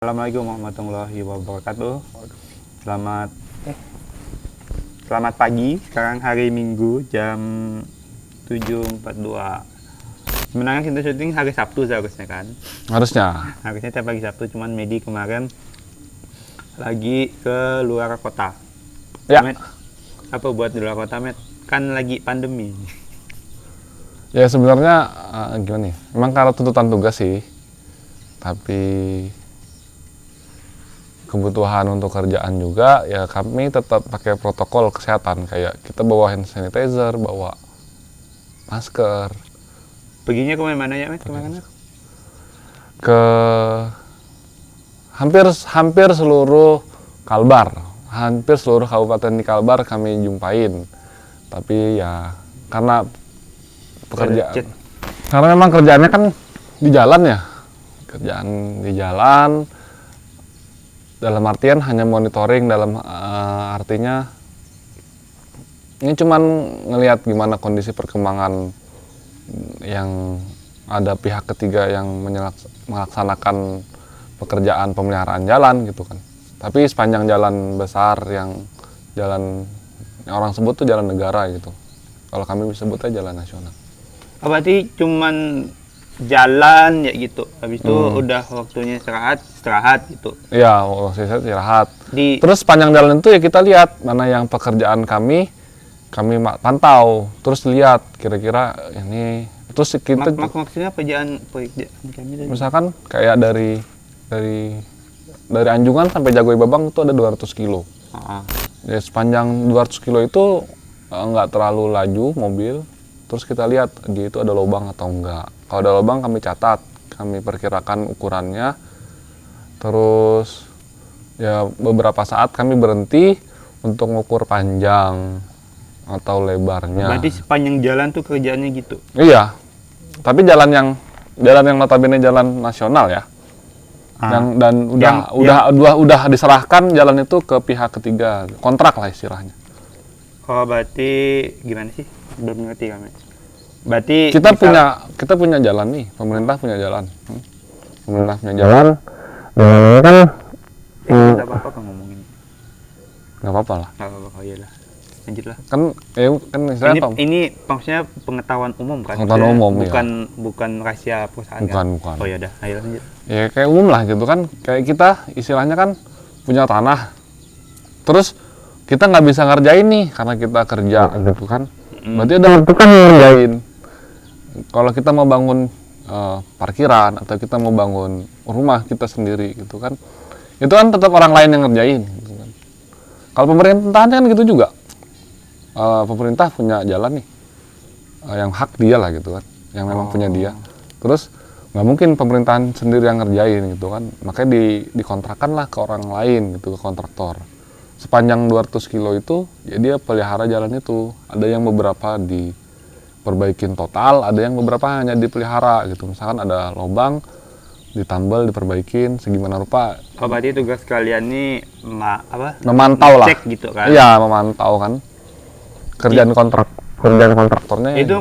Assalamualaikum warahmatullahi wabarakatuh. Selamat selamat pagi. Sekarang hari Minggu jam 7.42. Sebenarnya kita syuting hari Sabtu seharusnya kan. Harusnya tiap pagi Sabtu, cuman Medi kemarin lagi ke luar kota. Ya. Met, apa buat di luar kota, Met? Kan lagi pandemi. Ya sebenarnya gimana nih? Memang karena tuntutan tugas sih. Tapi kebutuhan untuk kerjaan juga ya kami tetap pakai protokol kesehatan, kayak kita bawa hand sanitizer, bawa masker. Perginya ke mana ya, Met? Kemana? Ke hampir seluruh Kalbar, hampir seluruh kabupaten di Kalbar kami jumpain. Tapi ya karena karena memang kerjaannya kan di jalan ya, kerjaan di jalan. Dalam artian hanya monitoring, dalam artinya ini cuman ngelihat gimana kondisi perkembangan yang ada pihak ketiga yang melaksanakan pekerjaan pemeliharaan jalan gitu kan. Tapi sepanjang jalan besar yang orang sebut tuh jalan negara gitu. Kalau kami sebutnya jalan nasional. Berarti cuman jalan ya gitu, habis itu udah waktunya istirahat gitu. Iya, waktu istirahat. Terus sepanjang jalan itu ya kita lihat mana yang pekerjaan kami pantau, terus lihat kira-kira ini, terus kita maksudnya pekerjaan kami dari misalkan kayak dari Anjungan sampai Jagoi Babang itu ada 200 kilo. Ya, sepanjang 200 kilo itu nggak terlalu laju mobil. Terus kita lihat di itu ada lubang atau enggak. Kalau ada lubang kami catat, kami perkirakan ukurannya. Terus ya beberapa saat kami berhenti untuk mengukur panjang atau lebarnya. Berarti sepanjang jalan tuh kerjaannya gitu. Iya. Tapi jalan yang notabene jalan nasional ya. Udah diserahkan jalan itu ke pihak ketiga, kontrak lah istilahnya. Oh, berarti gimana sih? Belum ngerti kami. Berarti kita punya jalan nih, pemerintah punya jalan. Pemerintah punya jalan. Jalan kan enggak apa-apa kan ngomongin. Enggak apa-apa lah. Enggak apa-apa, oh iyalah. Lanjutlah. Kan ini maksudnya pengetahuan umum kan? Pengetahuan umum, bukan rahasia perusahaan. Bukan. Oh ya udah, ayo lanjut. Ya kayak umum lah gitu kan. Kayak kita istilahnya kan punya tanah. Terus kita nggak bisa ngerjain nih karena kita kerja gitu kan. Berarti ada waktu kan ngerjain. Kalau kita mau bangun parkiran atau kita mau bangun rumah kita sendiri gitu kan, itu kan tetap orang lain yang ngerjain gitu kan. Kalau pemerintahan kan gitu juga, pemerintah punya jalan nih yang hak dia lah gitu kan, yang memang punya dia. Terus nggak mungkin pemerintahan sendiri yang ngerjain gitu kan, makanya dikontrakkan lah ke orang lain gitu, ke kontraktor. Sepanjang 200 kilo itu ya dia pelihara jalan itu. Ada yang beberapa diperbaikin total, ada yang beberapa hanya dipelihara gitu. Misalkan ada lubang ditambal, diperbaikin segimana rupa. Oh, berarti tugas kalian nih memantau lah. Cek gitu kan. Iya, memantau kan. Kerjaan kontraktornya itu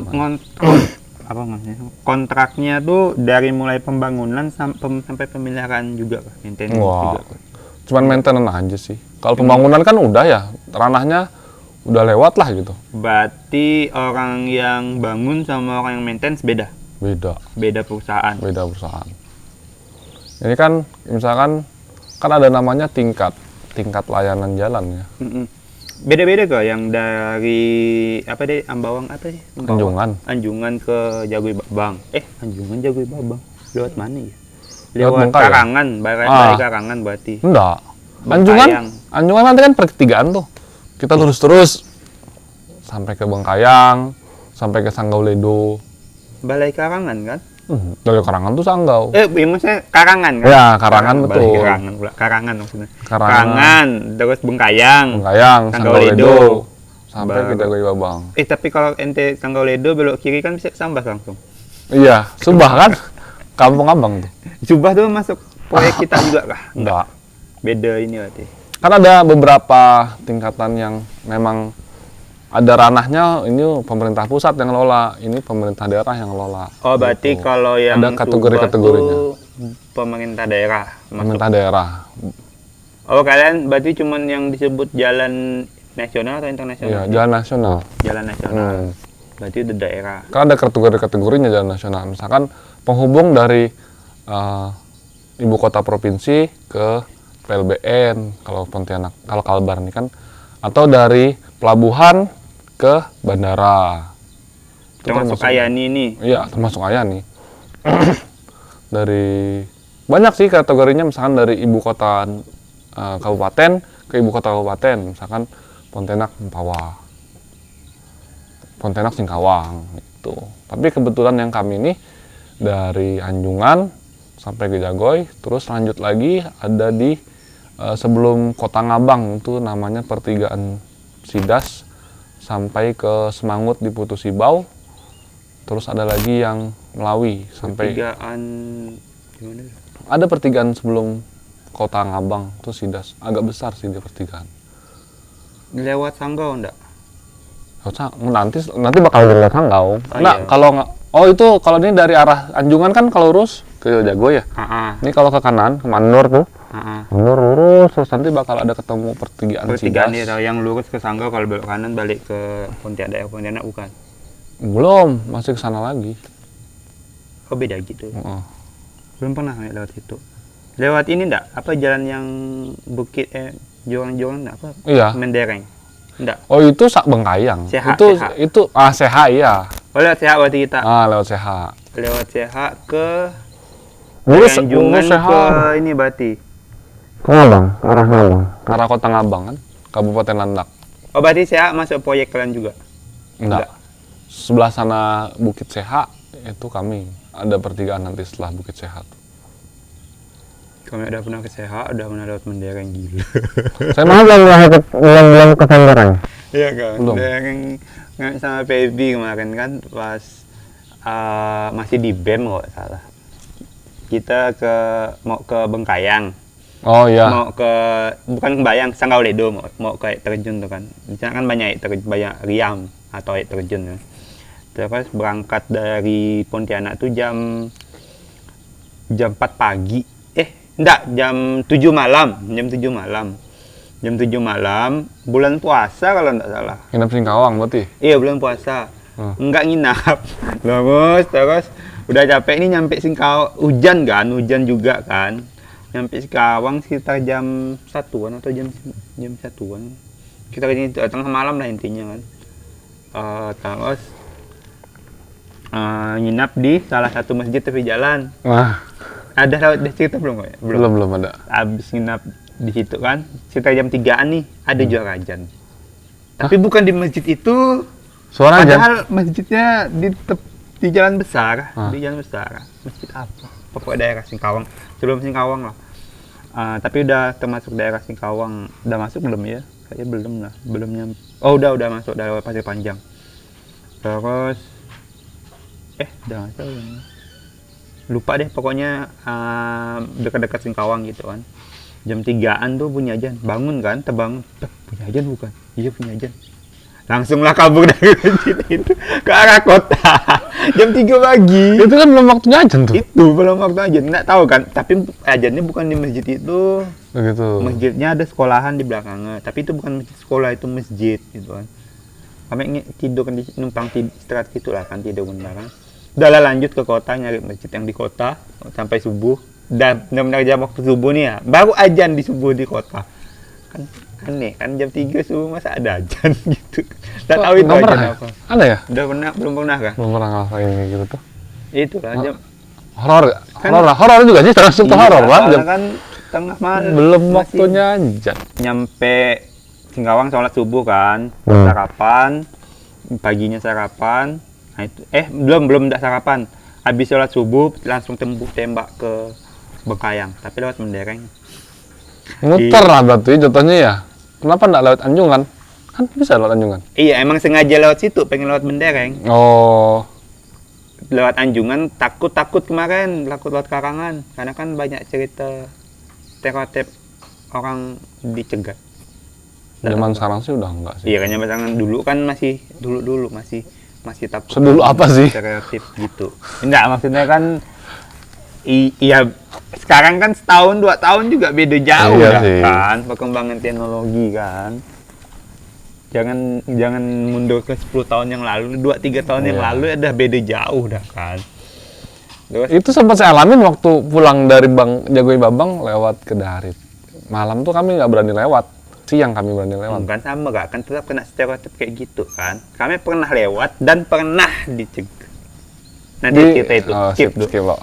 apa maksudnya? Kontraknya tuh dari mulai pembangunan sampai pemeliharaan juga kan, maintenance juga. Cuman maintenance aja sih. Kalau pembangunan kan udah ya, ranahnya udah lewat lah gitu. Berarti orang yang bangun sama orang yang maintenance beda? Beda perusahaan? Beda perusahaan. Ini kan misalkan kan ada namanya tingkat layanan jalan ya. Beda-beda kok yang dari Ambawang apa sih? Anjungan ke Jagoi Babang. Anjungan Jagoi Babang. Lewat mana ya? Lewat Karangan, Barat Karangan berarti. Enggak. Anjungan nanti kan pertigaan tuh. Kita lurus terus sampai ke Bengkayang, sampai ke Sanggau Ledo. Balai Karangan kan? Dari Karangan tuh Sanggau. Maksudnya Karangan kan? Ya, Karangan betul. Balai Karangan pula. Karangan maksudnya. Karangan, terus Bengkayang, Sanggau Ledo, sampai ke Jagoi Babang. Tapi kalau ente Sanggau Ledo belok kiri kan bisa ke Sambas langsung. Iya, Subah kan? Kampung Abang tuh. Subah tuh masuk proyek kita juga kah? Enggak. Beda ini berarti. Kan ada beberapa tingkatan yang memang ada ranahnya, ini pemerintah pusat yang ngelola, ini pemerintah daerah yang ngelola. Oh, berarti gitu. kalau yang ada kategori-kategorinya. pemerintah daerah. Pemerintah daerah. Oh, kalian berarti cuman yang disebut jalan nasional atau internasional? Iya, jalan nasional. Jalan nasional. Berarti udah daerah. Kan ada kategori-kategorinya jalan nasional. Misalkan penghubung dari ibu kota provinsi ke PLBN kalau Pontianak, kalau Kalbar ini kan, atau dari pelabuhan ke bandara. Termasuk Ayani ini. Iya, termasuk Ayani. Dari banyak sih kategorinya, misalkan dari ibu kota kabupaten ke ibu kota kabupaten, misalkan Pontianak Mempawah, Pontianak Singkawang itu. Tapi kebetulan yang kami ini dari Anjungan sampai ke Jagoy, terus lanjut lagi ada di sebelum Kota Ngabang, itu namanya pertigaan Sidas, sampai ke Semangut di Putu Sibau. Terus ada lagi yang Melawi sampai pertigaan gimana? Ada pertigaan sebelum Kota Ngabang itu Sidas, agak besar sih dia pertigaan. Lewat Sanggau enggak? Nanti bakal lewat Sanggau. Nah, iya. kalau itu kalau ini dari arah Anjungan kan kalau lurus ke Jagoy ya. Ini kalau ke kanan ke Mandor tuh. Mandor lurus terus nanti bakal ada ketemu pertigaan Sidas. Pertigaan yang lurus ke Sanggau, kalau belok kanan balik ke Pontianak bukan? Belum, masih ke sana lagi. Oh, beda gitu. Belum pernah lewat situ. Lewat ini enggak? Apa jalan yang bukit joran-joran apa? Iya. Mendereng. Enggak. Oh, itu Sak Bengkayang. Itu Seha iya. Oh, lewat Seha berarti kita. Lewat Seha. Lewat Seha ke Anjungan ke ini berarti. Ke Ngabang, arah Ngabang. Arah Kota Ngabang kan, Kabupaten Landak. Oh, berarti Seha masuk proyek kalian juga? Enggak. Sebelah sana Bukit Seha itu kami. Ada pertigaan nanti setelah Bukit Seha. Kami udah pernah ke Seha, udah pernah lewat Mendereng, gila. Saya malah belum ke Mendereng. Iya kan? Belum. Mendereng sama Feby kemarin kan pas masih di BEM kalau nggak salah. Kita mau ke Bengkayang. Oh iya. Mau ke bukan Bayang, Sanggau Ledo, mau ke air terjun tuh kan. Di sana kan banyak riam atau air terjun kan. Terus berangkat dari Pontianak tuh jam 4 pagi. Enggak, jam 7 malam. Jam 7 malam, bulan puasa kalau enggak salah. Nginep Singkawang berarti? Iya, bulan puasa. Enggak nginap. Terus udah capek nih nyampe Singkawang. Hujan juga kan. Nyampe Singkawang sekitar jam 1-an atau jam 1-an. Kita ke tengah malam lah intinya kan. Terus nginap di salah satu masjid tepi jalan. Ada cerita belum kok ya? Belum ada. Habis nginap di situ kan, sekitar jam 3-an nih ada juara ajan. Tapi bukan di masjid itu. Suara ajan? Padahal masjidnya di jalan besar, di jalan besar. Masjid apa? Pokoknya daerah Singkawang, sebelum Singkawang lah. Tapi udah termasuk daerah Singkawang. Udah masuk belum ya? Kayaknya belum lah, belum nyampe. Oh, udah masuk dari Pasir Panjang. Terus udah nggak tahu. Lupa deh, pokoknya dekat-dekat Singkawang gitu kan. Jam 3-an tuh bunyi ajan, bangun kan, terbangun, punya ajan bukan? Iya punya ajan. Langsunglah kabur dari masjid itu ke arah kota. Jam 3 pagi. Itu kan belum waktunya ajan tuh? Itu belum waktu ajan, nggak tahu kan. Tapi ajannya bukan di masjid itu. Begitu. Masjidnya ada sekolahan di belakangnya. Tapi itu bukan masjid sekolah, itu masjid gitu kan. Kami tidur kan, numpang istirahat gitu lah kan, tidur bentar kan. Udah lah lanjut ke kota, nyari masjid yang di kota sampai subuh. Dan benar-benar jam waktu subuh nih ya, baru ajan di subuh di kota. Kan aneh kan, jam 3 subuh masa ada ajan gitu. Nggak tahu itu ajan apa. Ada ya? Belum pernah kan? Belum pernah ngerasain kayak gitu tuh. Itu lah jam horor. Horor juga sih, termasuk ke horor lah. Kan tengah malam. Belum waktunya ajan. Nyampe Singkawang sholat subuh kan, sarapan, paginya sarapan. Nah itu, belum sarapan. Habis sholat subuh langsung tembak ke Bengkayang, tapi lewat Mendereng. Muter lah berarti jatuhnya ya. Kenapa enggak lewat Anjungan? Kan bisa lewat Anjungan. Iya, emang sengaja lewat situ, pengen lewat Mendereng. Oh. Lewat Anjungan takut kemarin, takut lewat Karangan, karena kan banyak cerita stereotip orang dicegat. Zaman sekarang sih udah enggak sih. Iya, kan zaman dulu kan masih masih takut. Sedulu apa sih? Stereotip gitu. Enggak, maksudnya kan Iya, sekarang kan setahun 2 tahun juga beda jauh Iya dah sih. kan perkembangan teknologi kan. Jangan mundur ke 10 tahun yang lalu, 2-3 tahun yang Iya. lalu udah beda jauh dah kan. Terus Itu sempat saya alamin waktu pulang dari Jagoi Babang lewat ke Darit. Malam tuh kami nggak berani lewat. Siang kami berani lewat. kan sama gak kan tetap kena stereotip kayak gitu kan. Kami pernah lewat dan pernah dicegah. Nanti kita itu skip dulu. skip loh.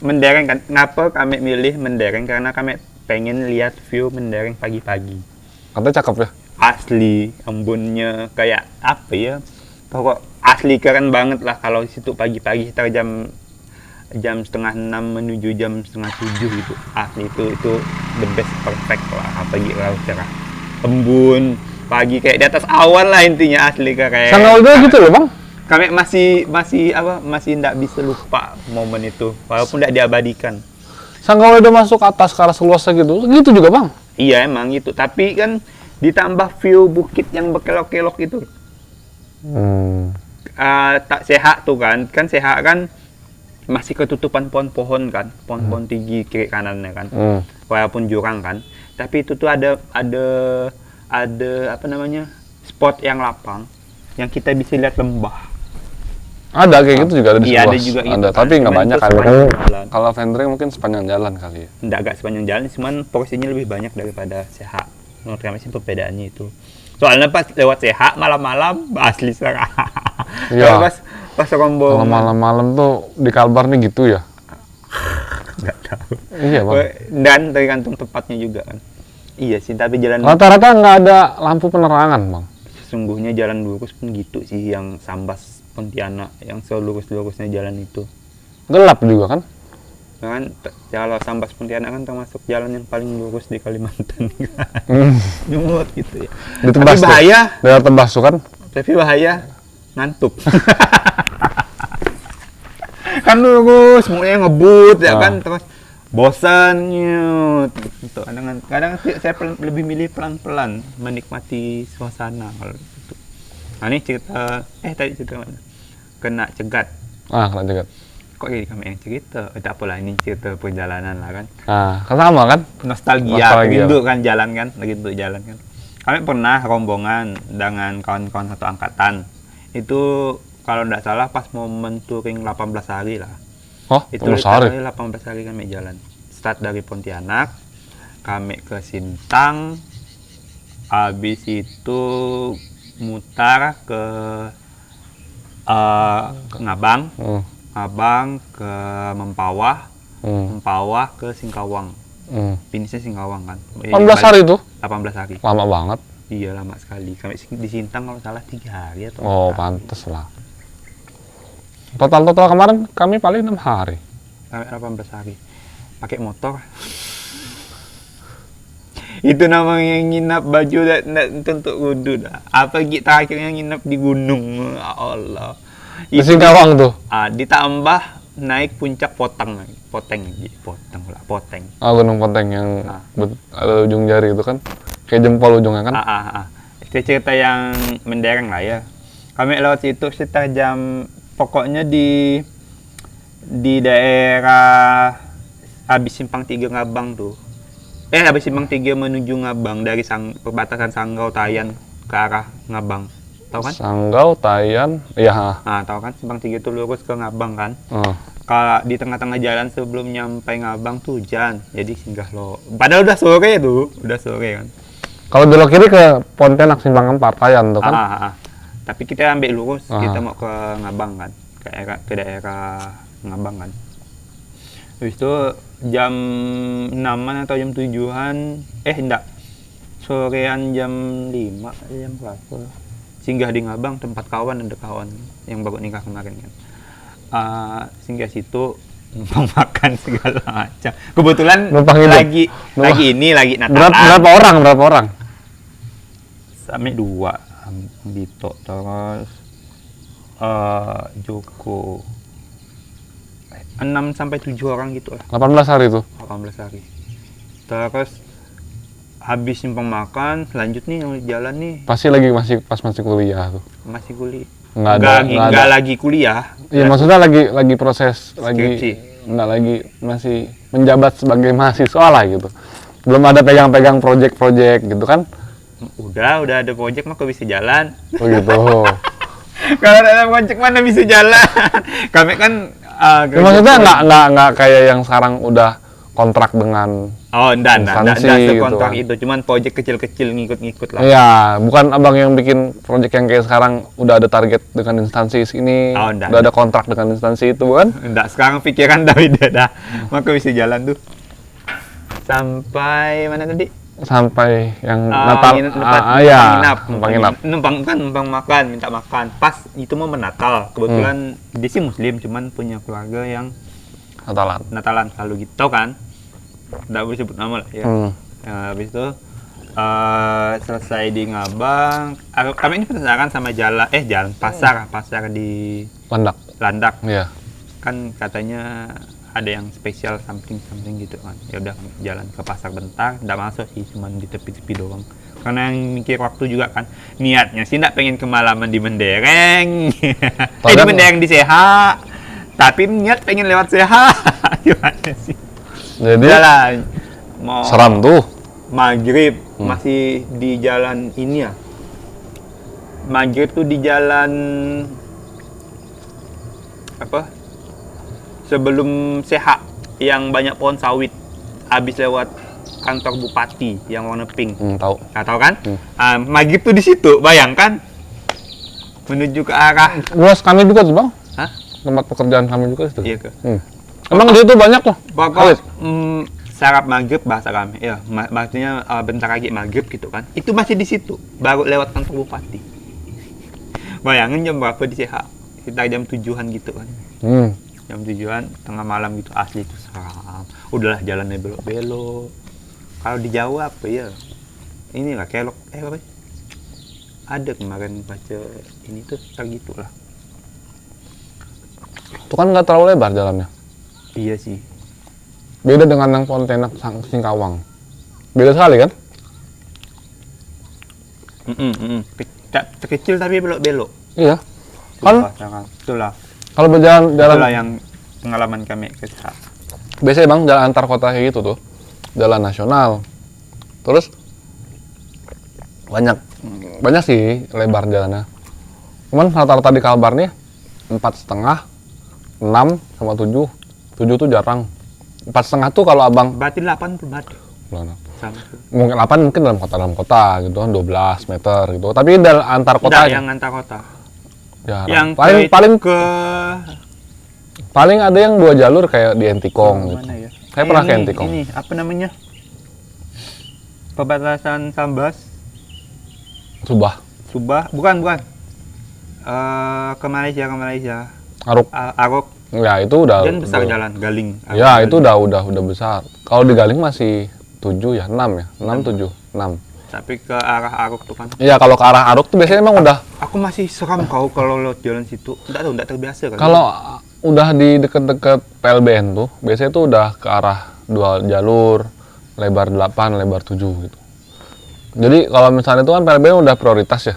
Mendereng kan, ngapa kami milih mendereng karena kami pengen lihat view mendereng pagi-pagi. Katanya cakep ya. Asli, embunnya kayak apa ya? Pokok asli keren banget lah kalau di situ pagi-pagi sekitar jam 5:30 menuju jam 6:30 gitu. Asli itu the best perfect lah pagi kalau cerah. Embun pagi kayak di atas awan lah intinya asli kayak. Sanggau udah gitu loh bang. Kami masih ndak bisa lupa momen itu walaupun ndak diabadikan. Sanggau udah masuk atas ke arah seluasnya gitu juga bang. Iya emang gitu, tapi kan ditambah view bukit yang berkelok-kelok itu. Tak sehat tuh kan sehat kan masih ketutupan pohon-pohon kan, pohon-pohon tinggi kiri kanannya kan, walaupun jurang kan, tapi itu tuh ada apa namanya spot yang lapang, yang kita bisa lihat lembah. Ada kayak gitu juga ada di Iya, seluas. ada juga gitu Ada, kan. tapi nggak Cuman banyak itu kan. sepanjang jalan. Kalau Vendring mungkin sepanjang jalan kali ya. Nggak sepanjang jalan, cuman porsinya lebih banyak daripada sehat. Menurut kami sih perbedaannya itu. Soalnya pas lewat sehat malam-malam asli serah. Iya. Pas rombongan. Kalau malam-malam tuh di Kalbar nih gitu ya. Nggak tahu. Iya bang. Dan tergantung tempatnya juga kan. Iya sih, tapi jalan Rata-rata nggak ada lampu penerangan bang. sesungguhnya jalan lurus pun gitu sih, yang Sambas Pontianak yang selurus-lurusnya jalan itu. Gelap juga kan. Kan kalau Sambas Pontianak kan termasuk jalan yang paling lurus di Kalimantan. Nyumut gitu ya. Di Tapi Tebas tuh. bahaya, Daerah Tebas tuh kan. tapi bahaya ngantuk. Kan lurus, semuanya ngebut ya kan, terus bosan nyut. Gitu. Kadang saya lebih milih pelan-pelan menikmati suasana kalau gitu. Nah ini cerita, tadi cerita mana? Kena cegat. Kena cegat. Kok jadi kami yang cerita? Tak apalah, ini cerita perjalanan lah kan. Sama kan? Nostalgia. Rindu kan jalan kan, rindu jalan kan. Kami pernah rombongan dengan kawan-kawan satu angkatan. Itu kalau tidak salah pas momen touring 18 hari lah. Oh, Itu 18 hari? 18 hari kami jalan. Start dari Pontianak, kami ke Sintang, habis itu mutar ke Ngabang, Ngabang ke Mempawah, Mempawah ke Singkawang. Finishnya Singkawang kan. 18 hari itu? 18 hari. Lama banget. Iya lama sekali. Kami di Sintang kalau salah 3 hari atau 4 Oh, hari. pantes lah. Total kemarin kami paling 6 hari. Sampai 18 hari. Pakai motor. Itu namanya nginap baju dan tentu kudu dah. Apa kita akhirnya nginap di gunung. Ya Allah. Di Singkawang tuh. Ditambah naik puncak Poteng. Poteng. Gunung Poteng yang ada ujung jari itu kan. Kayak jempol ujungnya kan. Itu cerita yang mendereng lah ya. Kami lewat situ sekitar jam, pokoknya di daerah habis Simpang 3 Ngabang tuh. Habis Simpang 3 menuju Ngabang dari perbatasan Sanggau Tayan ke arah Ngabang. Tahu kan? Sanggau, Tayan, iya. Tahu kan Simpang 3 itu lurus ke Ngabang kan? Oh. Kalau di tengah-tengah jalan sebelum nyampe Ngabang tuh hujan. Jadi singgah lo. Padahal udah sore tuh, kan. Kalau belok kiri ke Pontianak Simpang 4 Tayan tuh kan. Tapi kita ambil lurus, kita mau ke Ngabang kan. Ke daerah Ngabang kan. Habis itu jam 6-an atau jam 7-an, enggak. Sorean jam 5, jam berapa? Singgah di Ngabang, tempat kawan, ada kawan yang baru nikah kemarin kan. Singgah situ numpang makan segala macam. Kebetulan lagi Natalan. Berapa orang? Sampai 2. Dito terus Joko. 6-7 orang gitu lah. 18 hari itu. 18 hari. Terus habis simpang makan, lanjut nih jalan nih. Pasti masih kuliah tuh. Masih kuliah. nggak lagi kuliah. Iya, maksudnya lagi proses, Skripsi. lagi masih menjabat sebagai mahasiswa lah gitu. Belum ada pegang-pegang project gitu kan? Udah ada project mah kok bisa jalan. Oh gitu. Kalau ada project mana bisa jalan. Kami kan Ya, maksudnya nggak kayak yang sekarang udah kontrak dengan enggak instansi sekontrak gitu kan. itu, cuman project kecil-kecil ngikut-ngikut lah. Iya, bukan abang yang bikin project yang kayak sekarang udah ada target dengan instansi sini, enggak. udah ada kontrak dengan instansi itu kan? Enggak, sekarang pikiran dah beda dah. Maka bisa jalan tuh. Sampai mana tadi? Sampai yang Natal, numpang makan, minta makan. Pas itu mau menatal. Kebetulan dia sih muslim, cuman punya keluarga yang Natalan selalu gitu kan. Nggak boleh sebut nama lah ya. Habis itu selesai di Ngabang, kami ini penasaran sama jalan pasar di Landak. Iya. Kan katanya ada yang spesial something gitu kan. Ya udah jalan ke pasar bentar, nggak masuk sih, cuman di tepi-tepi doang. Karena yang mikir waktu juga kan, niatnya sih nggak pengen kemalaman di Mendereng, di Mendereng di Seha, tapi niat pengen lewat Seha. Gimana sih? Jadi jalan mau seram tuh. Maghrib masih di jalan ini ya. Maghrib tuh di jalan apa? Sebelum Seha yang banyak pohon sawit, habis lewat kantor bupati yang warna pink. Tahu. Tahu kan? Maghrib tuh di situ, bayangkan menuju ke arah. Luas kami juga tuh bang. Hah? Tempat pekerjaan kami juga itu. Iya ke. Emang di situ banyak loh. Sarap maghrib bahasa kami, ya maksudnya bentar lagi maghrib gitu kan. Itu masih di situ, baru lewat kantor bupati. Bayangin jam berapa di Seha? Sekitar jam 7-an gitu kan. Jam 7-an, tengah malam gitu, asli itu seram. Udahlah jalannya belok-belok. Kalau di Jawa apa ya? Inilah kelok, apa? Ada kemarin baca ini tuh, gitu lah. Itu kan nggak terlalu lebar jalannya. Iya sih. Beda dengan yang Pontianak Singkawang. Beda sekali kan? Kecil tapi belok-belok. Iya. Kan? Itulah. Kalau berjalan Itulah yang pengalaman kami ke Seha. Biasanya bang jalan antar kota kayak gitu tuh, jalan nasional. Terus banyak sih lebar jalannya. Cuman rata-rata di Kalbar nih 4,5, 6 sama 7. 7 tuh jarang. 4,5 tuh kalau abang. Berarti 8 belum ada. Mungkin 8 mungkin dalam kota gitu kan, 12 meter gitu. Tapi antar kota. Yang antar kota. Ya, yang paling ada yang 2 jalur kayak di Entikong gitu. Ya? Saya pernah ke Entikong. Ini apa namanya? Perbatasan Sambas. Subah, bukan. Ke Malaysia. Arok. Ya, itu udah. Dan besar jalan Galing. Ya, itu udah besar. Kalau di Galing masih 7 ya, 6 ya. 6 7, 6. Tapi ke arah Arok tuh kan. Iya, kalau ke arah Arok tuh biasanya emang udah. Aku masih seram kalau lewat jalan situ. Enggak terbiasa kan. Kalau udah di deket-deket PLBN tuh, biasanya tuh udah ke arah 2 jalur, lebar 8, lebar 7 gitu. Jadi kalau misalnya itu kan PLBN udah prioritas ya.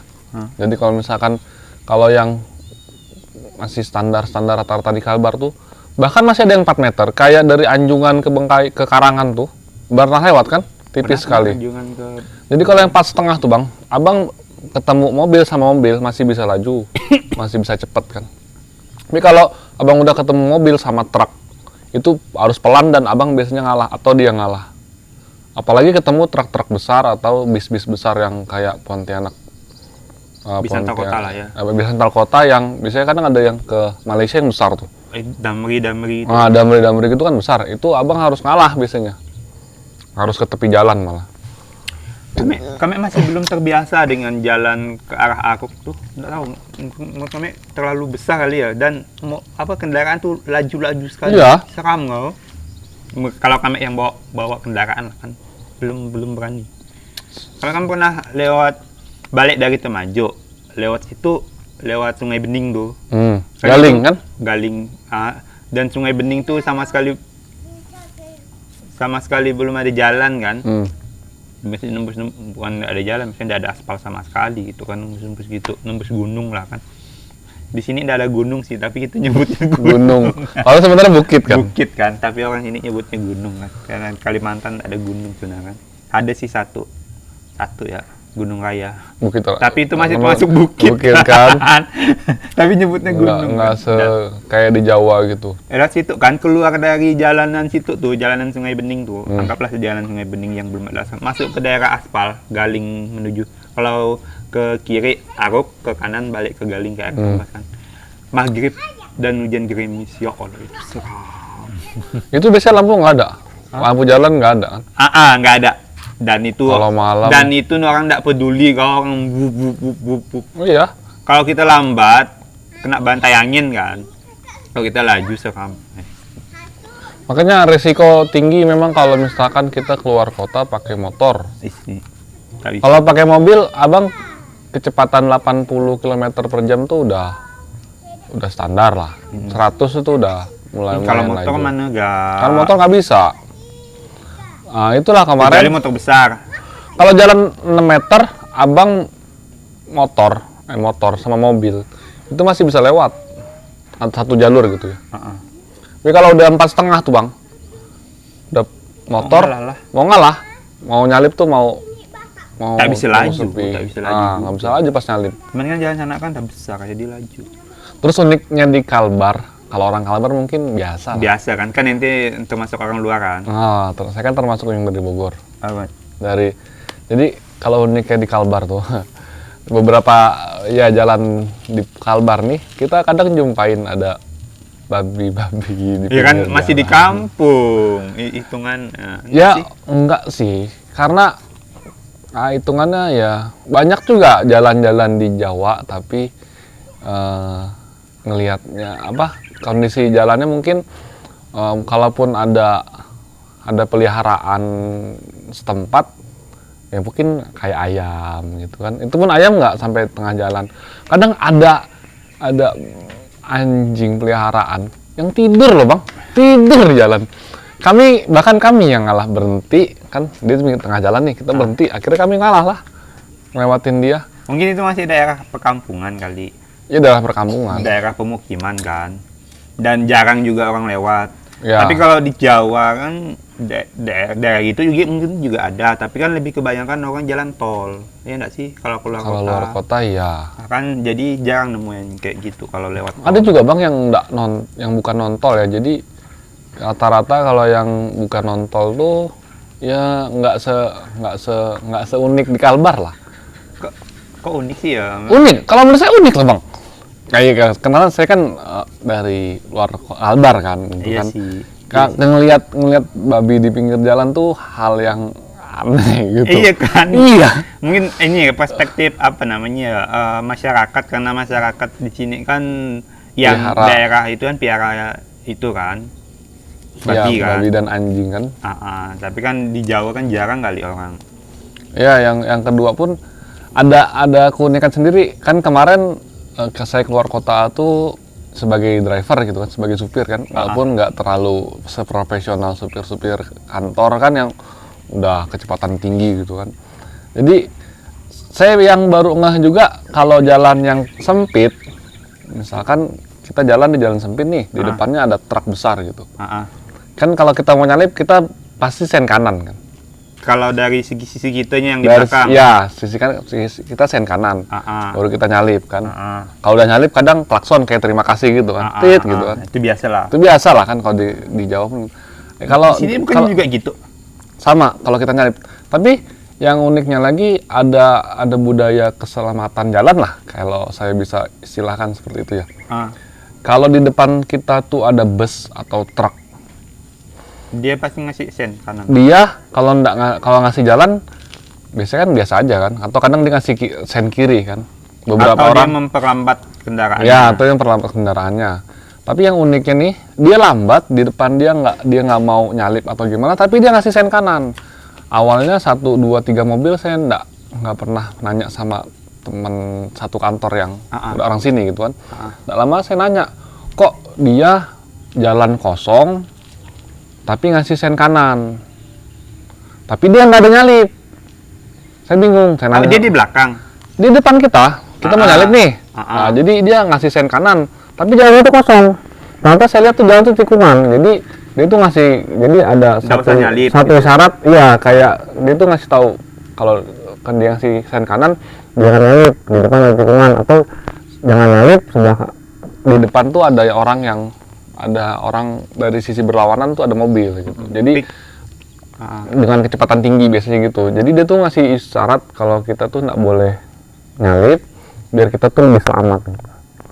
Jadi kalau misalkan yang masih standar rata-rata di Kalbar tuh, bahkan masih ada yang 4 meter, kayak dari Anjungan ke Bengkai ke Karangan tuh, pernah lewat kan? Tipis sekali. Jadi kalau yang 4,5 tuh bang, abang ketemu mobil sama mobil masih bisa laju, masih bisa cepet kan. Tapi kalau abang udah ketemu mobil sama truk, itu harus pelan dan abang biasanya ngalah atau dia ngalah. Apalagi ketemu truk-truk besar atau bis-bis besar yang kayak Pontianak. Bis antar kota lah ya. Bis antar kota yang biasanya kadang ada yang ke Malaysia yang besar tuh. Damri. Damri gitu kan besar. Itu abang harus ngalah biasanya. Harus ke tepi jalan malah. Kami masih belum terbiasa dengan jalan ke arah Arok tuh. Nggak tahu, kami terlalu besar kali ya. Dan kendaraan tuh laju-laju sekali. Iya. Seram nggak? Kalau kami yang bawa kendaraan kan belum berani. Kalau kami pernah balik dari Temajo, lewat Sungai Bening tuh. Galing kan? Galing. Dan Sungai Bening tuh sama sekali belum ada jalan kan. Mesti bukan ada jalan, misalnya tidak ada aspal sama sekali gitu kan, nembus gunung lah kan. Di sini nggak ada gunung sih, tapi kita nyebutnya Gunung. Kalau sebenarnya bukit kan? Bukit kan, tapi orang sini nyebutnya gunung kan. Karena Kalimantan ada gunung sebenarnya kan. Ada sih satu ya, Gunung Raya. Bukit. Tapi itu masih termasuk bukit. Bukit kan? Tapi nyebutnya gunung. Nggak kayak di Jawa gitu. Lewat situ kan, keluar dari jalanan situ tuh, jalanan Sungai Bening tuh. Anggaplah jalan Sungai Bening yang belum ada asfal. Masuk ke daerah aspal, Galing menuju. Kalau ke kiri Aruk, ke kanan balik ke Galing kayak kan. Maghrib dan hujan gerimis, ya Allah itu seram. Itu biasanya lampu nggak ada? Lampu jalan nggak ada kan? Nggak ada. Dan itu kalau malam. Dan itu orang nggak peduli kalau orang bup. Oh iya. Kalau kita lambat, kena bantai angin kan. Kalau kita laju seram. Makanya resiko tinggi memang kalau misalkan kita keluar kota pakai motor. Kalau pakai mobil, abang kecepatan 80 km per jam tuh udah standar lah. 100 itu udah mulai kalau motor laju. Mana enggak? Kalau motor nggak bisa. Nah, itulah kemarin. Kecuali motor besar. Kalau jalan 6 meter, abang motor sama mobil itu masih bisa lewat satu jalur gitu ya. Tapi kalau udah 4,5 tuh bang, udah motor mau ngalah, mau nyalip tuh mau tak bisa laju, nggak bisa laju pas nyalip. Cuman kan jalan sana kan tak besar, jadi laju. Terus uniknya di Kalbar, kalau orang Kalbar mungkin biasa. Biasa kan ente termasuk orang luar kan? Saya kan termasuk yang dari Bogor. Dari Jadi kalau uniknya di Kalbar tuh, beberapa ya jalan di Kalbar nih, kita kadang jumpain ada babi-babi di ya kan masih di kampung, hitungan. Ya enggak sih, karena hitungannya ya banyak juga jalan-jalan di Jawa, tapi ngelihatnya kondisi jalannya mungkin kalaupun ada peliharaan setempat ya mungkin kayak ayam gitu kan, itu pun ayam nggak sampai tengah jalan. Kadang ada anjing peliharaan yang tidur loh bang, tidur di jalan. Bahkan kami yang ngalah berhenti kan, dia di tengah jalan nih, kita berhenti, akhirnya kami ngalah lah ngelewatin dia. Mungkin itu masih daerah perkampungan kali. Iya, daerah perkampungan, daerah pemukiman kan, dan jarang juga orang lewat ya. Tapi kalau di Jawa kan daerah itu juga mungkin juga ada, tapi kan lebih kebanyakan orang jalan tol, ya enggak sih? Kalau luar kota ya kan, jadi jarang nemuin kayak gitu kalau lewat tol. Ada juga bang yang bukan non tol ya, jadi rata-rata kalau yang bukan non tol tuh ya nggak seunik di Kalbar lah. Kok unik sih ya? Unik, kalau menurut saya unik lah bang. Kayak kenalan saya kan dari luar Kalbar kan, gitu iya kan. Sih. Ngelihat babi di pinggir jalan tuh hal yang aneh gitu. Iya kan? Iya. Mungkin ini perspektif masyarakat, karena masyarakat di sini kan yang daerah itu kan piara itu kan. Babi ya, kan. Babi dan anjing kan. Tapi kan di Jawa kan jarang kali orang. Ya, yang kedua pun ada keunikan sendiri kan. Kemarin saya keluar kota tuh sebagai driver gitu kan, sebagai supir kan, walaupun nggak terlalu seprofesional supir kantor kan yang udah kecepatan tinggi gitu kan. Jadi saya yang baru ngeh juga kalau jalan yang sempit, misalkan kita jalan di jalan sempit nih, di depannya ada truk besar gitu. Kan kalau kita mau nyalip kita pasti sen kanan kan. Kalau dari sisi gitunya yang di belakang. Ya, sisi kita sen kanan. Baru kita nyalip kan. Kalau udah nyalip kadang klakson kayak terima kasih gitu kan. Tit gitu kan. Itu biasa lah kan kalau di Jawa pun. Kalau di sini bukan juga gitu. Sama kalau kita nyalip. Tapi yang uniknya lagi ada budaya keselamatan jalan lah, kalau saya bisa istilahkan seperti itu ya. Kalau di depan kita tuh ada bus atau truk, dia pasti ngasih sen kanan. Dia kalau ngasih jalan biasanya kan biasa aja kan, atau kadang dia ngasih sen kiri kan. Beberapa atau orang dia memperlambat kendaraannya. Ya, atau yang memperlambat kendaraannya. Tapi yang uniknya nih, dia lambat di depan, dia nggak mau nyalip atau gimana, tapi dia ngasih sen kanan. Awalnya 1, 2, 3 mobil saya nggak pernah nanya sama teman satu kantor yang orang sini gitu kan. Nggak lama saya nanya, kok dia jalan kosong tapi ngasih sen kanan, tapi dia nggak ada nyalip. Saya bingung. Saya nanya, dia di belakang, di depan kita mau nyalip nih, Nah, jadi dia ngasih sen kanan, tapi jalan itu kosong. Ternyata saya lihat tuh jalan itu tikungan. Jadi dia tuh ngasih, jadi ada satu syarat, iya kayak dia tuh ngasih tahu kalau kan dia ngasih sen kanan, jangan nyalip di depan ada tikungan, atau jangan nyalip sebelah di depan tuh ada orang dari sisi berlawanan tuh ada mobil gitu. Jadi dengan kecepatan tinggi biasanya gitu. Jadi dia tuh ngasih isyarat kalau kita tuh nggak boleh nyalip biar kita tuh lebih selamat.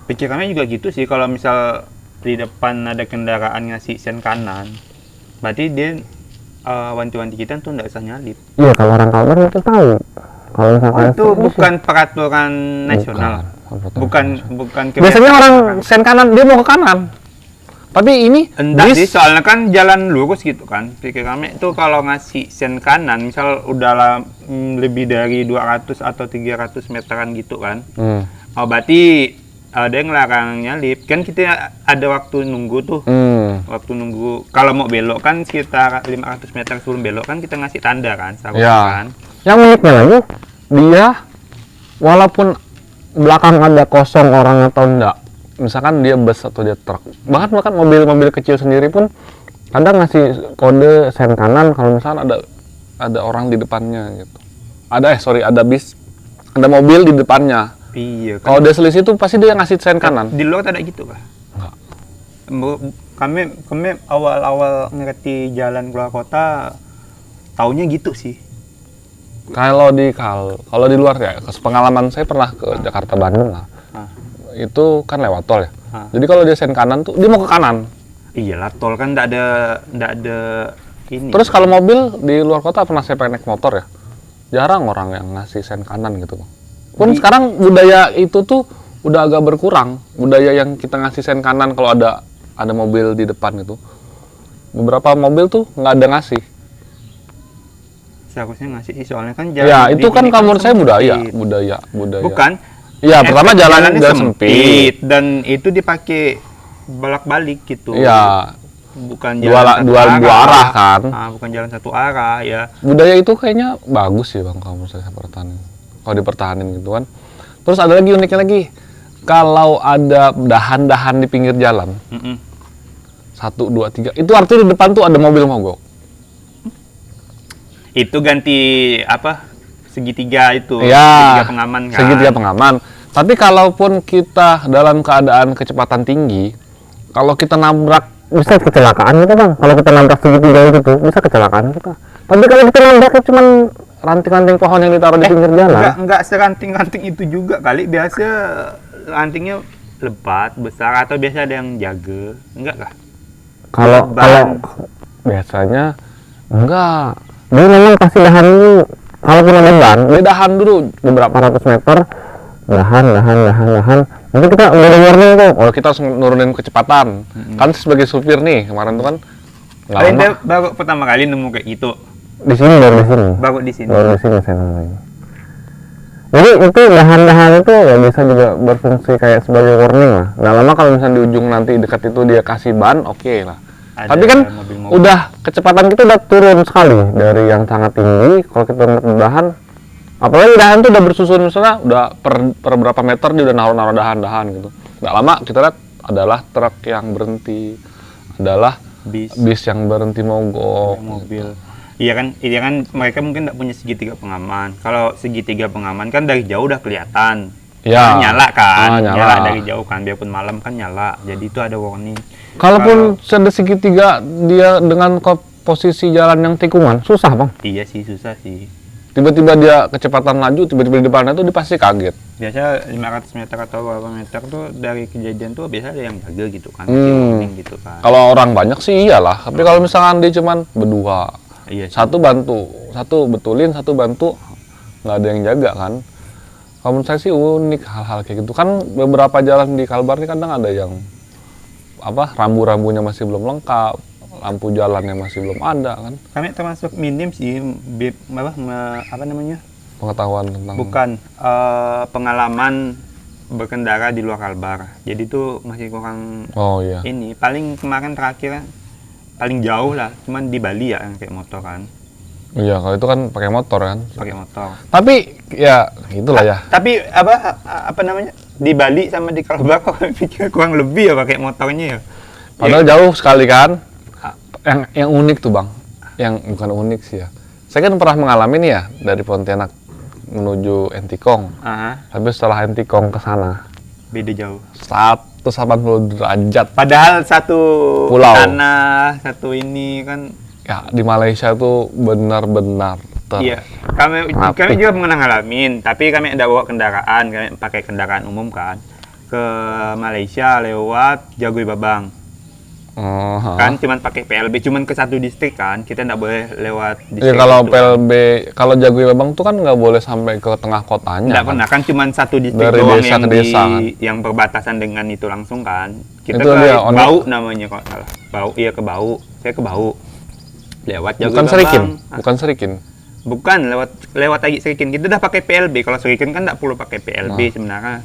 Pikirannya juga gitu sih, kalau misal di depan ada kendaraan ngasih sen kanan, berarti dia wanti-wanti kita tuh nggak usah nyalip. Iya, kalau orang Kalbar itu tahu. Kalau misalkan itu bukan peraturan nasional. Bukan biasanya orang sen kanan dia mau ke kanan. Tapi ini enggak sih, soalnya kan jalan lurus gitu kan. Pikir kami itu kalau ngasih sen kanan, misal udah lebih dari 200 atau 300 meteran gitu kan. Oh, berarti ada yang larang nyalip. Kan kita ada waktu nunggu tuh. Waktu nunggu. Kalau mau belok kan sekitar 500 meter sebelum belok kan kita ngasih tanda kan. Kan. Yang uniknya lagi, dia walaupun belakang ada kosong orang atau enggak, misalkan dia bus atau dia truk, bahkan mobil-mobil kecil sendiri pun kadang ngasih kode sen kanan kalau misalkan ada orang di depannya gitu. Ada bis, ada mobil di depannya. Iya. Kan. Kalau dia selisih itu pasti dia ngasih sen kanan. Di luar ada gitu kah? Enggak. Kami awal-awal ngerti jalan keluar kota, taunya gitu sih. Kalau di luar ya, pengalaman saya pernah ke Jakarta Bandung lah. Itu kan lewat tol ya. Jadi kalau dia sen kanan tuh dia mau ke kanan. Iyalah, tol kan enggak ada ini. Terus kalau mobil di luar kota pernah saya naik motor ya. Jarang orang yang ngasih sen kanan gitu. Pun sekarang budaya itu tuh udah agak berkurang. Budaya yang kita ngasih sen kanan kalau ada mobil di depan itu. Beberapa mobil tuh nggak ada ngasih. Seharusnya ngasih, soalnya kan jalan. Ya, itu kan menurut saya budaya. Bukan. Iya, pertama jalan sempit dan itu dipakai bolak-balik gitu. Iya. Bukan jalan dua arah kan. Bukan jalan satu arah ya. Budaya itu kayaknya bagus sih Bang, kalau saya pertahanin. Kalau dipertahanin gitu kan. Terus ada lagi uniknya lagi. Kalau ada dahan-dahan di pinggir jalan. 1, 2, 3. Itu artinya di depan tuh ada mobil mogok. Itu ganti apa? Segitiga itu. Ya, segitiga pengaman kan. Segitiga pengaman. Tapi kalaupun kita dalam keadaan kecepatan tinggi, kalau kita nabrak bisa kecelakaan gitu Bang. Kalau kita nabrak segitiga itu tuh bisa kecelakaan kita. Tapi kalau kita nabraknya cuma ranting-ranting pohon yang ditaruh di pinggir jalan. Enggak seranting-ranting itu juga kali. Biasa rantingnya lebat, besar, atau biasa ada yang jaga. Enggak kah? Kalau biasanya enggak. Dia memang kasih dahan dulu. Kalau punya beban, dia dahan dulu beberapa ratus meter. Dahan. Nanti kita udah warning tuh. Oh, kita harus nurunin kecepatan. Kan sebagai supir nih, kemarin tuh kan Kalian baru pertama kali nemu kayak gitu? Di sini. Baru di sini saya nemuin. Jadi itu dahan-dahan itu ya bisa juga berfungsi kayak sebagai warning lah. Nggak lama kalau misalnya di ujung nanti dekat itu dia kasih ban, oke lah. Tapi kan mobil-mobil. Udah kecepatan kita udah turun sekali dari yang sangat tinggi. Kalau kita dahan, apalagi dahan itu udah bersusun, misalnya udah per berapa meter dia udah naruh dahan gitu. Nggak lama kita lihat adalah truk yang berhenti, adalah bis yang berhenti mogok, mobil. Iya kan mereka mungkin nggak punya segitiga pengaman. Kalau segitiga pengaman kan dari jauh udah kelihatan. Ya. Nyala kan, nyala dari jauh kan, biarpun malam kan nyala. Jadi itu ada warning. Kalaupun ada segitiga dia dengan posisi jalan yang tikungan, susah Bang. Iya sih, susah sih. Tiba-tiba dia kecepatan laju, tiba-tiba di depannya tuh dia pasti kaget. Biasa 500 meter atau berapa meter tuh dari kejadian tuh biasa ada yang jaga gitu kan, gitu kan. Kalau orang banyak sih iyalah, tapi kalau misalkan dia cuman berdua, satu bantu, satu betulin, satu bantu, nggak ada yang jaga kan. Kalau menurut saya sih unik hal-hal kayak gitu kan. Beberapa jalan di Kalbar ini kadang ada yang rambu-rambunya masih belum lengkap, lampu jalannya masih belum ada kan. Kami termasuk minim sih pengetahuan tentang pengalaman berkendara di luar Kalbar. Jadi itu masih kurang. Ini paling kemarin terakhir paling jauh lah, cuman di Bali ya yang kayak motor kan. Iya, kalau itu kan pakai motor kan. Pakai motor. Tapi ya itulah ya. Tapi apa namanya? di Bali sama di Kalbar kok pikir kurang lebih ya pakai motornya ya. Padahal jauh sekali kan. Yang unik tuh Bang, yang bukan unik sih ya. Saya kan pernah mengalami nih ya dari Pontianak menuju Entikong. Tapi setelah Entikong ke sana beda jauh. 180 derajat. Padahal satu pulau. Tanah, satu ini kan. Ya di Malaysia tuh benar-benar Iya, kami juga pernah ngalamin, tapi kami tidak bawa kendaraan, kami pakai kendaraan umum kan ke Malaysia lewat Jagoi Babang. Kan cuman pakai PLB, cuman ke satu distrik kan, kita tidak boleh lewat distrik. Iya kalau itu, PLB, kalau Jagoi Babang tuh kan nggak boleh sampai ke tengah kotanya. Tidak pernah kan, cuman satu distrik dari doang desa yang ke desa, kan? yang berbatasan dengan itu langsung kan. Kita itu ke dia, Bau namanya kalau salah. Bau, iya ke Bau, saya ke Bau. Lewat Jagoi bukan Babang. Serikin, bukan Serikin. Bukan lewat lagi Serikin. Kita udah pakai PLB. Kalau Serikin kan tidak perlu pakai PLB sebenarnya.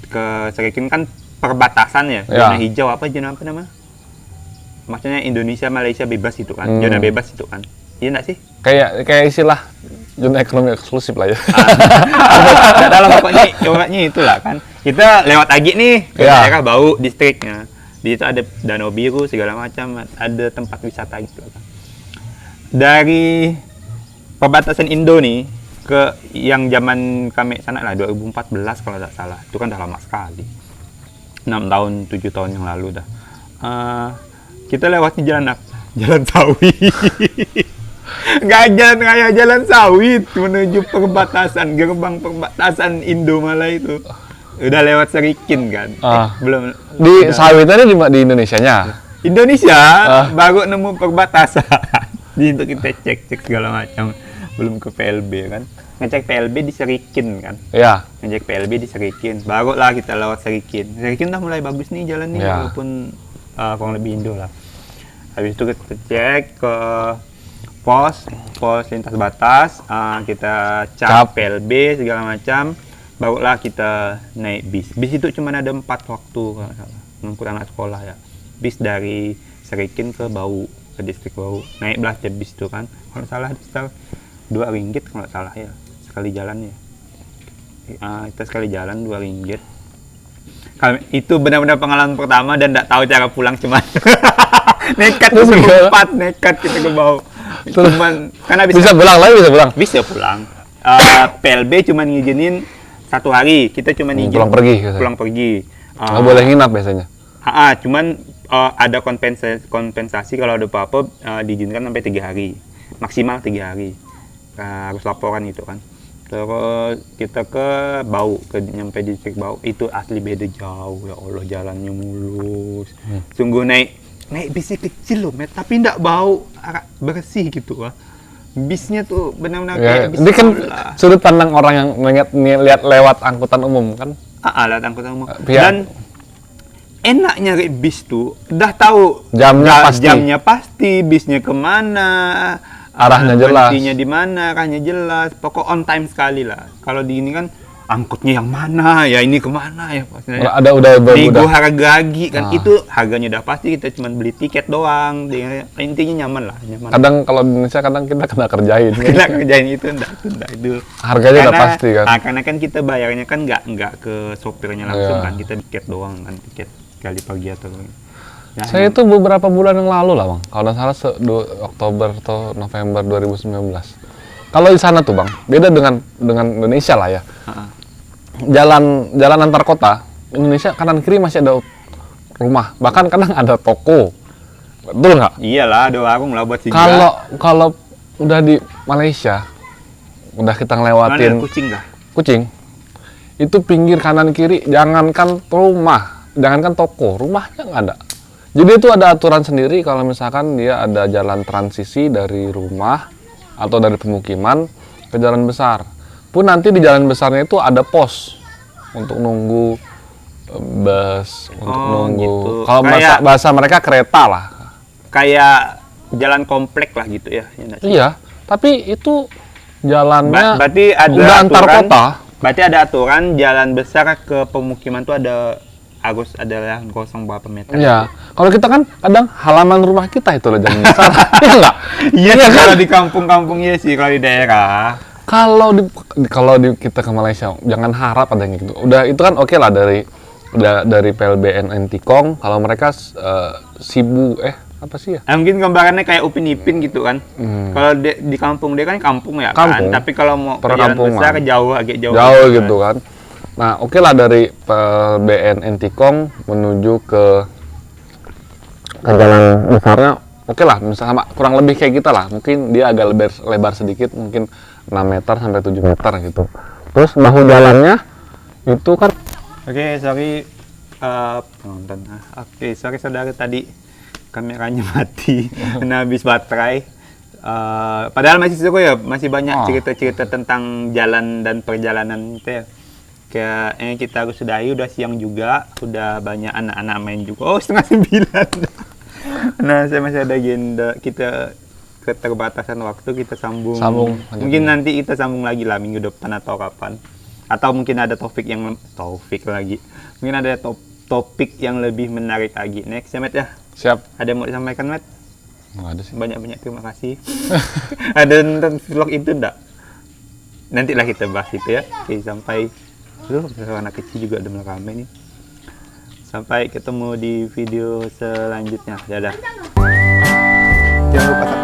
Ke Serikin kan perbatasan ya. Zona hijau apa nama? Maksudnya Indonesia Malaysia bebas itu kan. Zona bebas itu kan. Iya enggak sih? Kayak istilah zona ekonomi eksklusif lah ya. Enggak dalam pokoknya itulah kan. Kita lewat lagi nih ke daerah Bau distriknya. Di situ ada Danau Biru segala macam, ada tempat wisata gitu kan. Dari perbatasan Indo nih ke yang zaman kami sana lah 2014 kalau tidak salah, itu kan udah lama sekali, 6 tahun 7 tahun yang lalu dah. Kita lewatnya jalan sawit. Nggak jalan raya, jalan sawit menuju gerbang perbatasan Indo Malay itu. Udah lewat Serikin kan. Belum di sawitnya di Indonesianya. Baru nemu perbatasan. Di situ kita cek segala macam. Belum ke PLB kan. Ngecek PLB di Serikin kan. Iya. Ngecek PLB di Serikin. Barulah kita lewat Serikin. Serikin udah mulai bagus nih jalan nih, walaupun kurang lebih Indo lah. Habis itu kita cek ke pos lintas batas, kita cap PLB segala macam. Barulah kita naik bis. Bis itu cuma ada 4 waktu kalau salah. Mengangkut anak sekolah ya. Bis dari Serikin ke Bau, ke distrik Bau. Naik belas bis itu kan. Kalau salah sekitar RM2 kalau salah ya. Sekali jalan ya. Kita sekali jalan RM2. Itu benar-benar pengalaman pertama dan tidak tahu cara pulang, cuman nekat kita ke Bau. Cuman kan bisa pulang. Bisa pulang. PLB cuman ngizinin 1 hari, kita cuma izin pulang pergi. Nggak boleh nginap biasanya. Cuman ada kompensasi kalau ada apa-apa, diizinkan sampai 3 hari, maksimal 3 hari. Harus laporan itu kan. Terus kita ke Bau, nyampe di distrik Bau, itu asli beda jauh ya Allah, jalannya mulus. Sungguh naik bisnya kecil loh, tapi enggak bau, bersih gitu. Bisnya tuh benar-benar kayak bis. Ini kan sudut pandang orang yang lihat lewat angkutan umum kan? Lewat angkutan umum. Dan enaknya bis tuh udah tahu jamnya pasti, bisnya kemana, arahnya jelas, berhentinya di mana, arahnya jelas. Pokok on time sekali lah. Kalau di ini kan angkutnya yang mana ya, ini kemana ya, pastinya udah harga lagi kan. Itu harganya udah pasti, kita cuma beli tiket doang. Intinya nyaman lah, nyaman. Kadang kalau di Indonesia kita kena kerjain itu enggak itu harganya udah pasti kan. Karena kan kita bayarnya kan nggak ke sopirnya langsung kan, kita tiket doang kan, tiket kali pagi atau ya, saya itu beberapa bulan yang lalu lah Bang, kalau nggak salah Oktober atau November 2019. Kalau di sana tuh Bang, beda dengan Indonesia lah ya. Jalan antar kota Indonesia kanan kiri masih ada rumah, bahkan kadang ada toko, betul nggak? Iyalah, ada warung lah buat singgah. Kalau udah di Malaysia, udah kita ngelewatin Kucing, itu pinggir kanan kiri, jangankan rumah, jangankan toko, rumahnya nggak ada. Jadi itu ada aturan sendiri kalau misalkan dia ada jalan transisi dari rumah atau dari pemukiman ke jalan besar. Pun nanti di jalan besarnya itu ada pos untuk nunggu bus, untuk nunggu. Gitu. Kalau bahasa mereka kereta lah. Kayak jalan komplek lah gitu ya. Iya, tapi itu jalannya berarti ada udah antar kota. Berarti ada aturan jalan besar ke pemukiman tuh harus ada yang kosong berapa meter. Iya. Kalau kita kan kadang halaman rumah kita itu loh jalan besar. Iya enggak? Iya kan? Kalau di kampung-kampung ya sih, kalau di daerah. Kalau kita ke Malaysia jangan harap ada yang gitu. Udah itu kan oke lah dari PLBN Entikong. Kalau mereka Sibu apa sih ya? Mungkin gambarannya kayak Upin Ipin gitu kan. Kalau di kampung dia kan kampung ya kan. Tapi kalau mau ke jalan besar jauh, agak jauh. Jauh gitu kan. Nah, oke lah dari PLBN Entikong menuju ke jalan besarnya. Oke lah, misalnya kurang lebih kayak kita lah. Mungkin dia agak lebar sedikit, mungkin 6 meter sampai 7 meter gitu. Terus bahu jalannya itu kan sorry penonton. Sorry saudara, tadi kameranya mati karena habis baterai. Padahal masih seru ya, masih banyak cerita-cerita tentang jalan dan perjalanan itu ya. Kayak kita harus sudahi, udah siang juga, udah banyak anak-anak main juga. 8:30. Nah, saya masih ada agenda, kita keterbatasan waktu, kita sambung. Mungkin nanti kita sambung lagi lah minggu depan atau kapan. Atau mungkin ada topik lagi. Mungkin ada topik yang lebih menarik lagi. Next ya, Matt ya. Siap. Ada yang mau disampaikan, Matt? Nggak ada sih. Banyak-banyak terima kasih. Ada nonton vlog itu enggak? Nantilah kita bahas itu ya. Oke, sampai anak kecil juga udah rame nih. Sampai ketemu di video selanjutnya. Dadah. Jangan lupa